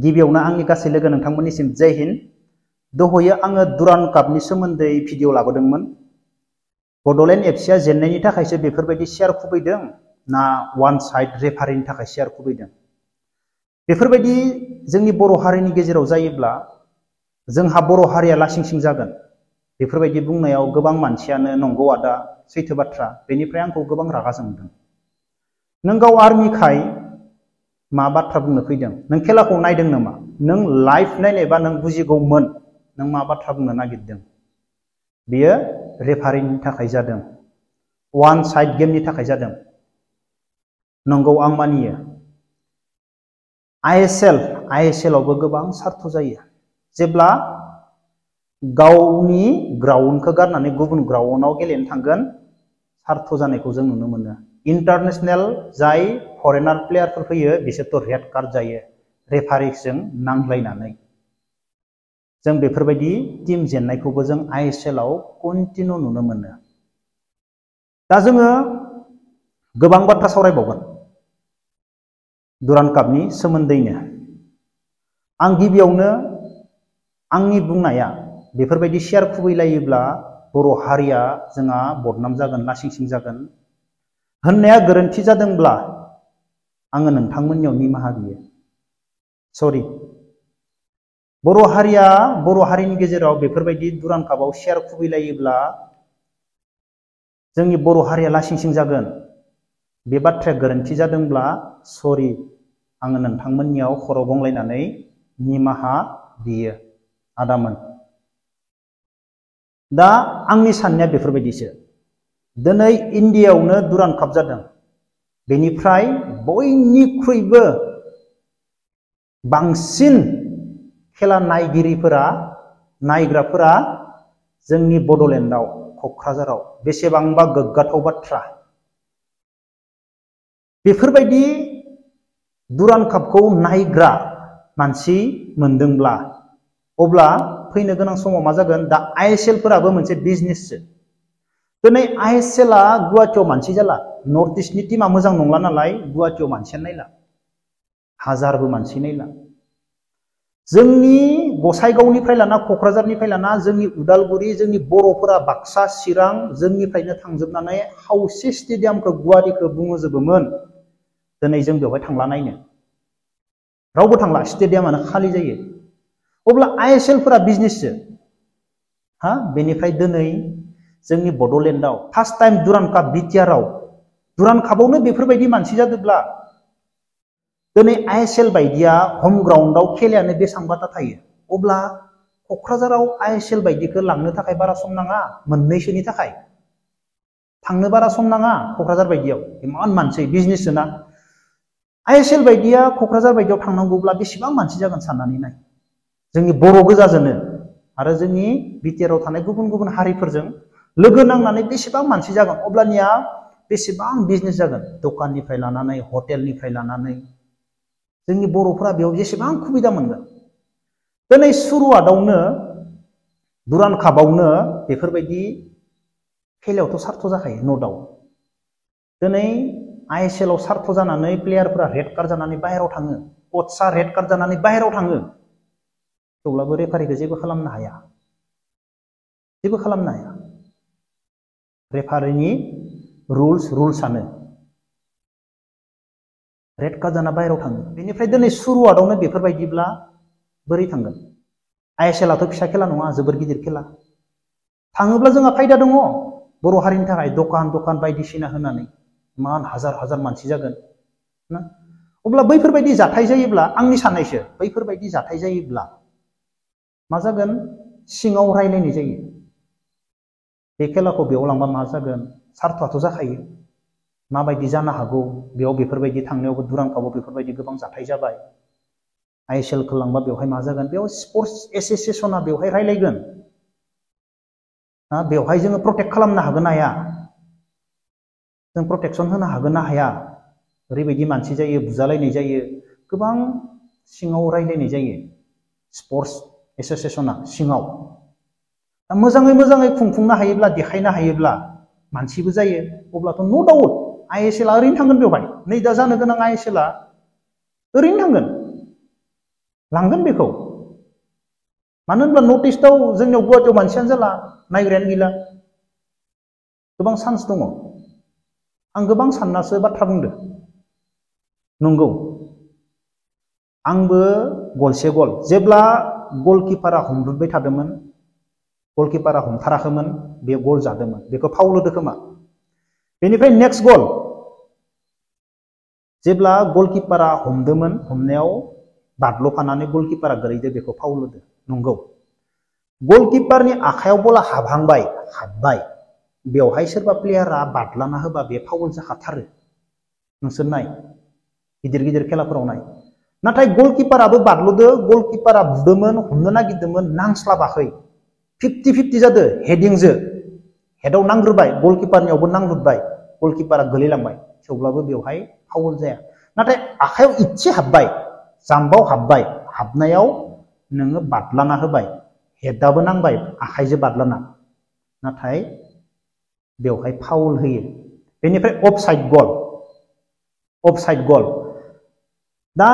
गिबियावनो आंनि गासै लोगो नोंथांमोननिसिम जय हिन्द। दहयो आङो दुरान्ड कापनि सोमोन्दै भिडिअ लाबोदोंमोन। बड'लेण्ड एफसिआ जेननायनि थाखायसो बेफोरबायदि सियार खुबैदों ना वान साइड रेफारिनि थाखाय सियार खुबैदों? बेफोरबायदि जोंनि बर' हारिनि गेजेराव जायोब्ला जोंहा बर' हारिया लासिंसिं जागोन। बेफोरबायदि बुंनायाव गोबां मानसियानो नंगौ आदा सैथो बाथ्रा, बेनिफ्राय आंखौ गोबां रागा जोंदों। नों गाव आर्मिखाय मा बाथ्रा बुंनो फैदों? नों खेलाखौ नायदों नामा? नों लाइभ नायनायबा नों बुजिगौमोन नों मा बाथ्रा बुंनो नागिरदों। बेयो रेफारिनि थाखाय जादों, वान साइड गेमनि थाखाय जादों। नंगौ, आं मानियो। आइएसएल आवबो गोबां सार्थ जायो। जेब्ला गावनि ग्राउन्डखौ गारनानै गुबुन ग्राउन्डआव गेलेनो थांगोन, सार्थ जानायखौ जों नुनो मोनो। इन्टारनेशनेल जाय फरेनार प्लेयारफोर फैयो बिसोरथ' रेड कार्ड जायो रेफारिजों नांज्लायनानै। जों बेफोरबायदि टीम जेननायखौबो जों आइएसएल आव कन्टिनिउ नुनो मोनो। दा जोङो गोबां बाथ्रा सावरायबावगोन दुरान्ड कापनि सोमोन्दैनो। आं गिबियावनो आंनि बुंनाया बेफोरबायदि सियार खुबैलायोब्ला बर' हारिया जोंहा बदनाम जागोन, लासिंसिं जागोन होननाया गोरोन्थि जादोंब्ला आङो नोंथांमोननियाव निमाहा बियो। सरि। बर' हारिनि गेजेराव बेफोरबायदि दुरान्ड कापआव सियार खुबैलायोब्ला जोंनि बर' हारिया लासिंसिं जागोन। बे बाथ्राया गोरोन्थि जादोंब्ला सरि, आङो नोंथांमोननियाव खर' गंलायनानै निमाहा बियो आदामोन। दा आंनि साननाया बेफोरबायदिसो। दिनै इण्डियायावनो दुरान्ड काप जादों। बेनिफ्राय बयनिख्रुइबो बांसिन खेला नायग्राफोरा जोंनि बड'लेण्डआव, क'क्राझाराव। बेसेबांबा गोग्गाथाव बाथ्रा। बेफोरबायदि दुरान्ड कापखौ नायग्रा मानसि मोनदोंब्ला अब्ला फैनो गोनां समाव मा जागोन? दा आइएसएलफोराबो मोनसे बिजनेससो। दिनै आइएसएलआ गुवाहाटियाव मानसि जाला। नर्थ इस्टनि टीमा मोजां नंला नालाय गुवाहाटियाव मानसियानो नायला, हाजारबो मानसि नायला। जोंनि गसाइगावनिफ्राय लाना क'क्राझारनिफ्राय लाना जोंनि उदालगुरि, जोंनि बर'फोरा बाक्सा, चिरां जोंनिफ्रायनो थांजोबनानै खावसे स्टेडियामखौ गुवारिखौ बुंहोजोबोमोन। दिनै जों बेवहाय थांला नायनो, रावबो थांला, स्टेडियामानो खालि जायो। अब्ला आइएसएलफोरा बिजनेससो। बेनिफ्राय दिनै जोंनि बड'लेण्डआव फार्स्ट टाइम दुरान्ड काप बिटिआरआव दुरान्ड कापआवनो बेफोरबायदि मानसि जादोंब्ला दिनै आइएसएल बायदिया हम ग्राउन्डआव खेलायानो बेसेबांबाथा थायो। अब्ला क'क्राझाराव आइएसएल बायदिखौ लांनो थाखाय बारा सम नाङा, मोननैसोनि थाखाय थांनो बारा सम नाङा। क'क्राझार बायदियाव इमान मानसि, बिजनेससो ना। आइएसएल बायदिया क'क्राझार बायदियाव थांनांगौब्ला बेसेबां मानसि जागोन साननानै नाय। जोंनि बर' गोजाजोंनो आरो जोंनि बिटिआरआव थानाय गुबुन गुबुन हारिफोरजों लोगो नांनानै बेसेबां मानसि जागोन। अब्लानिया बेसेबां बिजनेस जागोन, दखाननिफ्राय लानानै हटेलनिफ्राय लानानै जोंनि बर'फोरा बेयाव जेसेबां सुबिदा मोनगोन। दिनै सुरुवातआवनो दुरान्ड कापआवनो बेफोरबायदि खेलायावथ' सार्थ जाखायो, न' डाउट। दिनै आइएसएलआव सार्थ जानानै प्लेयारफोरा रेड कार्ड जानानै बाहेरायाव थाङो, कचआ रेड कार्ड जानानै बाहेरायाव थाङो। थेवब्लाबो रेफारिखौ जेबो खालामनो हाया, जेबो खालामनो हाया। रेफारिनि रुल्सआनो रेड कार्ड जाना बाहेरायाव थाङो। बेनिफ्राय दिनै सुरुवातआवनो बेफोरबायदिब्ला बोरै थांगोन? आइएसएलआथ' फिसा खेला नङा, जोबोर गिदिर खेला। थाङोब्ला जोंहा फायदा दङ बर' हारिनि थाखाय, दखान बायदिसिना होनानै इमान हाजार हाजार मानसि जागोन ना। अब्ला बैफोरबायदि जाथाय जायोब्ला, आंनि साननायसो, बैफोरबायदि जाथाय जायोब्ला मा जागोन? सिङाव रायलायनाय जायो। बे खेलाखौ बेयाव लांबा मा जागोन? सार्थआथ' जाखायो। माबायदि जानो हागौ? बेयाव बेफोरबायदि थांनायावबो दुरान्ड कापआव बेफोरबायदि गोबां जाथाय जाबाय। आइएसएलखौ लांबा बेवहाय मा जागोन? बेयाव स्पर्ट्स एस'सिएशना बेवहाय रायलायगोन। बेवहाय जोङो प्रटेक्ट खालामनो हागोन ना हाया? जों प्रटेक्सन होनो हागोन ना हाया? ओरैबायदि मानसि जायो, बुजालायनाय जायो, गोबां सिङाव रायलायनाय जायो स्पर्ट्स एस'सिएशना सिङाव। मोजाङै खुंफुंनो हायोब्ला, देखायनो हायोब्ला मानसिबो जायो। अब्लाथ' न' डाउट आइएसएलआ ओरैनो थांगोन बेवहाय। नै दा जानो गोनां आइएसएलआ ओरैनो थांगोन। लांगोन बेखौ मानो होनब्ला नर्थ इस्टआव जोंनियाव गुवाहाटियाव मानसियानो जाला नायग्रायानो गैला गोबां चान्स दङ आं गोबां साननासो बाथ्रा बुंदो नंगौ आंबो गलसे गल जेब्ला गलकिपारा हमदुबबाय थादोंमोन गलकिपारा हमथाराखैमोन बे गल जादोंमोन बेखौ फाउल होदो खोमा बेनिफ्राय नेक्स्ट गल जेब्ला गलकिपारा हमदोंमोन हमनायाव बादल'फानानै गलकिपारा गोलैदो बेखौ फाउल होदो नंगौ गलकिपारनि आखायाव बला हाबहांबाय हाबबाय बेवहाय सोरबा प्लेयारा बादलाना होबा बे फाउल जाखाथारो नोंसोर नाय गिदिर गिदिर खेलाफोराव नाय नाथाय गलकिपाराबो बादल'दो गलकिपारा बुदोंमोन हमनो नागिरदोंमोन नांस्लाबाखै 50-50 जादो हेडिंजो हेडआव नांग्रोबाय गलकिपारनियावबो नांग्रोबाय गलकिपारा गोलैलांबाय थेवब्लाबो बेवहाय फाउल जाया नाथाय आखायाव इसे हाबबाय जाम्बाव हाबबाय हाबनायाव नोङो बादलाना होबाय हेडआबो नांबाय आखाइजों बादलाना नाथाय बेवहाय फाउल होयो बेनिफ्राय अफसाइड गल दा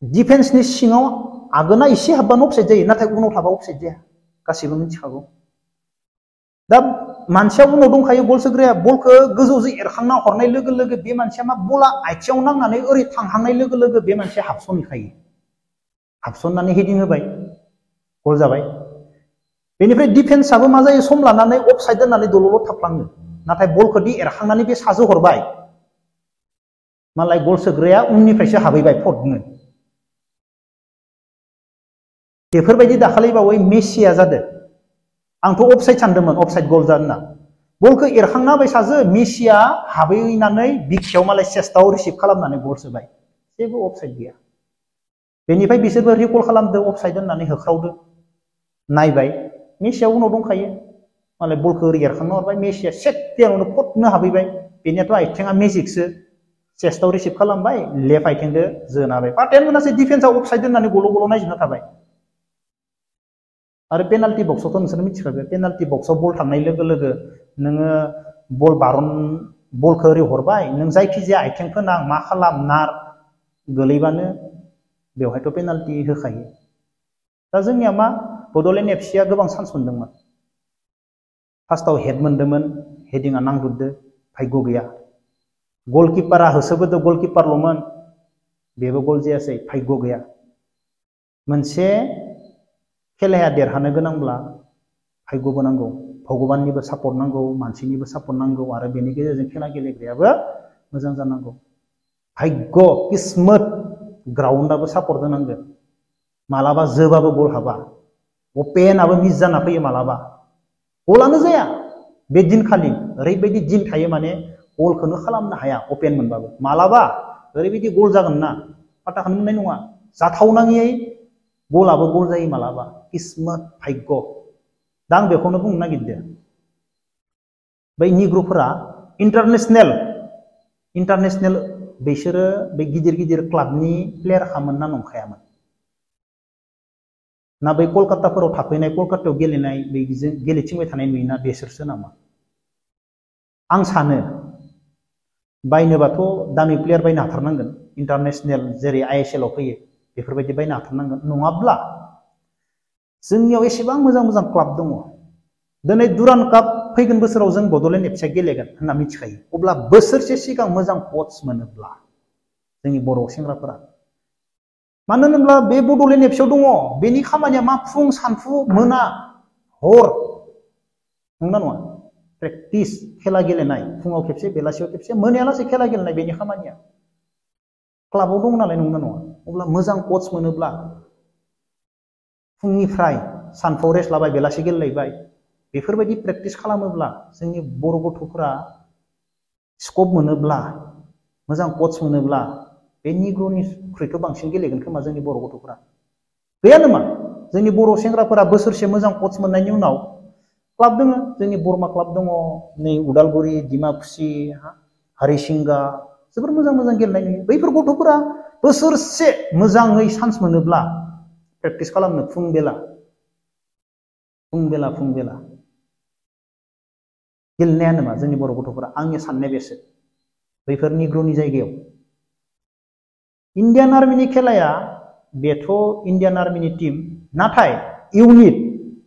डिफेन्सनि सिङाव आगोना एसे हाबबानो अफसाइड जायो नाथाय उनाव थाबा अफसाइड जाया गासैबो मिथिखागौ दा मानसिया उनाव दंखायो गल सोग्राया बलखौ गोजौजों एरखांना हरनाय लोगो लोगो बे मानसिया मा बला आथिङाव नांनानै ओरै थांहांनाय लोगो लोगो बे मानसिया हाबसनहैखायो हाबसननानै हेडिं होबाय गल जाबाय बेनिफ्राय डिफेन्सआबो मा जायो सम लानानै अफसाइड दोननानै दलदल थाफ्लाङो नाथाय बलखौ दि एरखांनानै बे साजो हरबाय मालाय गल सोग्राया उननिफ्रायसो हाबहैबाय फटनो बेफोरबायदि दाखालि बावै मेसिया जादों आंथ' अफसाइड सानदोंमोन अफसाइड गल जादों होनना बलखौ एरखांना होबाय साजो मेसिया हाबहैनानै बिखायाव मालाय चेस्टआव रिसिभ खालामनानै गल सोबाय जेबो अफसाइड गैया बेनिफ्राय बिसोरबो रिकल खालामदो अफसाइड होननानै होख्रावदो नायबाय मेसिया उनाव दंखायो मालाय बलखौ ओरै एरखांना हरबाय मेसिया सेथियावनो फटनो हाबहैबाय बेनियाथ' आथिङा मेजिकसो चेस्टआव रिसिभ खालामबाय लेफ्ट आथिंजों जोनाबाय पार्टियानो मोनासै डिफेन्सआव अफसाइड होननानै गल' गल' नायजोबना थाबाय आरो पेनाल्टी बक्सआवथ' नोंसोर मिथिखागोन पेनाल्टी बक्सआव बल थांनाय लोगो लोगो नोङो बलखौ ओरै हरबाय नों जायखिजाया आथिं फोनां मा खालाम नार गोलैबानो बेवहायथ' पेनाल्टी होखायो दा जोंनिया मा बड'लेण्ड एफसिया गोबां चान्स मोन्दोंमोन फार्स्टआव हेड मोन्दोंमोन हेडिंआ नांदुबदो भाग्य गैया गलकिपारा होसोबोदो गलकिपारल'मोन बेबो गल जायासै भाग्य गैया मोनसे खेलाया देरहानो गोनांब्ला भाग्यबो नांगौ भगबाननिबो सापर्ट नांगौ मानसिनिबो सापर्ट नांगौ आरो बेनि गेजेरजों खेला गेलेग्रायाबो मोजां जानांगौ भाग्य किस्मत ग्राउन्डआबो सापर्ट होनांगोन मालाबा जोबाबो गल हाबा अपेनाबो मिस जाना फैयो मालाबा गलानो जाया बे दिनखालि ओरैबायदि दिन थायो माने गलखौनो खालामनो हाया अपेन मोनबाबो मालाबा ओरैबायदि गल जागोन ना पात्ताखौनो मोननाय नङा जाथावनाङै गलाबो गल जायो मालाबा किस्मत भाग्य दा आं बेखौनो बुंनो नागिरदों बै निग्र'फोरा इन्टारनेसनेल बिसोरो बे गिदिर गिदिर क्लाबनि प्लेयार खामोन ना नंखायामोन ना बै कलकाताफोराव थाफैनाय कलकातायाव गेलेनाय बेजों गेलेथिंबाय थानाय नुयोना बेसोरसो नामा आं सानो बायनोबाथ' दामि प्लेयार बायनो हाथारनांगोन इन्टारनेसनेल जेरै ISL आव फैयो बेफोरबायदि बायनो हाथारनांगोन नङाब्ला जोंनियाव एसेबां मोजां मोजां क्लाब दङ दिनै दुरान काप फैगोन बोसोराव जों बड'लेण्ड एफसिया गेलेगोन होनना मिथिखायो अब्ला बोसोरसे सिगां मोजां कच मोनोब्ला जोंनि बर' सेंग्राफोरा मानो होनोब्ला बे बड'लेण्ड एफसियाव दङ बेनि खामानिया मा फुं सानफु मोना हर नंगौना नङा प्रेक्टिस खेला गेलेनाय फुङाव खेबसे बेलासियाव खेबसे मोनायालासे खेला गेलेनाय बेनि खामानिया क्लाबाव दङ नालाय नंगौना नङा अब्ला मोजां कच मोनोब्ला फुंनिफ्राय सानफुआव रेस्ट लाबाय बेलासि गेलेलायबाय बेफोरबायदि प्रेक्टिस खालामोब्ला जोंनि बर' गथ'फोरा स्कप मोनोब्ला मोजां कच मोनोब्ला बे निग्र'निख्रुइथ' बांसिन गेलेगोन खोमा जोंनि बर' गथ'फोरा गैया नामा जोंनि बर' सेंग्राफोरा बोसोरसे मोजां कच मोननायनि उनाव क्लाब दङ जोंनि बरमा क्लाब दङ नै उदालगुरि डिमाकुसि हारिसिंगा जोबोर मोजां मोजां गेलेनाय नुयो बैफोर गथ'फोरा बोसोरसे मोजाङै चान्स मोनोब्ला प्रेक्टिस खालामनो फुं बेला गेलेनाया नामा जोंनि बर' गथ'फोरा आंनि साननाय बेसो बैफोर निग्र'नि जायगायाव इन्डियान आर्मिनि खेलाया बेथ' इण्डियान आर्मिनि टीम नाथाय इउनिट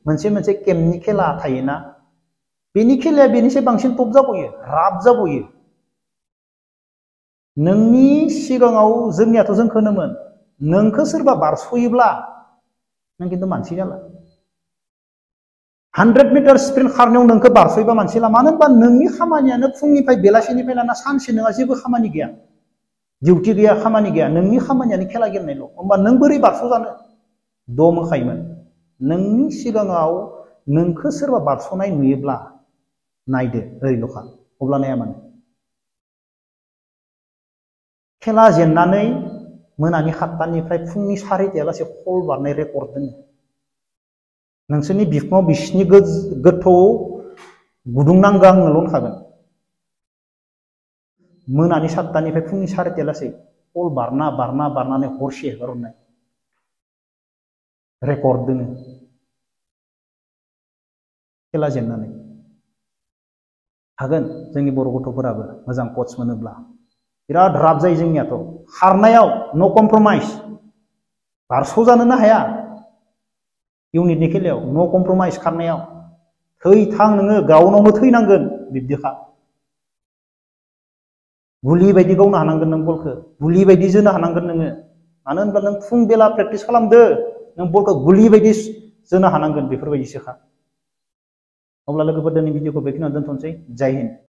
मोनसे केम्पनि खेला थायोना बेनि खेलाया बेनिसे बांसिन टप जाबोयो राफ जाबोयो नोंनि सिगाङाव जोंनियाथ' जोंखौ होनोमोन नोंखौ सोरबा बारस'योब्ला नों खिन्थु मानसि जाला 100 मिटार स्प्रिन्ट खारनायाव नोंखौ बारस'योबा मानसि जाला मानो होनबा नोंनि खामानियानो फुंनिफ्राय बेलासिनिफ्राय लाना सानसे नोंहा जेबो खामानि गैया डिउटि गैया खामानि गैया नोंनि खामानियानो खेला गेलेनायल' होमबा नों बोरै बारस'जानो दम होखायोमोन नोंनि सिगाङाव नोंखौ सोरबा बारस'नाय नुयोब्ला नायदो ओरैल'खा अब्ला नाया मानो खेला जेननानै मोनानि 7टानिफ्राय फुंनि 4टायालासे खल बारनाय रेकर्ड दङ नोंसोरनि बिखुङाव बिसिनि गोथौ गुदुं नांगौ आंनोल' होनखागोन मोनानि 7टानिफ्राय फुंनि 4टायालासे खल बारनानै हरसे हेगारहरनाय रेकर्ड दङ खेला जेननानै हागोन जोंनि बर' गथ'फोराबो मोजां कच मोनोब्ला बिराद राफ जायो जोंनियाथ' खारनायाव न' कमप्रमाइज बारस'जानोनो हाया इउनिटनि खेलायाव न' कमप्रमाइज खारनायाव थै-थां नोङो ग्राउन्डआवनो थैनांगोन बिब्दिखा गुलि बायदि गावनो हानांगोन नों बलखौ गुलि बायदि जोनो हानांगोन नोङो मानो होनब्ला नों फुं बेला प्रेक्टिस खालामदो नों बलखौ गुलि बायदि जोनो हानांगोन बेफोरबायदिसोखा अब्ला लोगोफोर दिनै भिडिअखौ बेखिनियाव दोनथ'नोसै जय हिन्द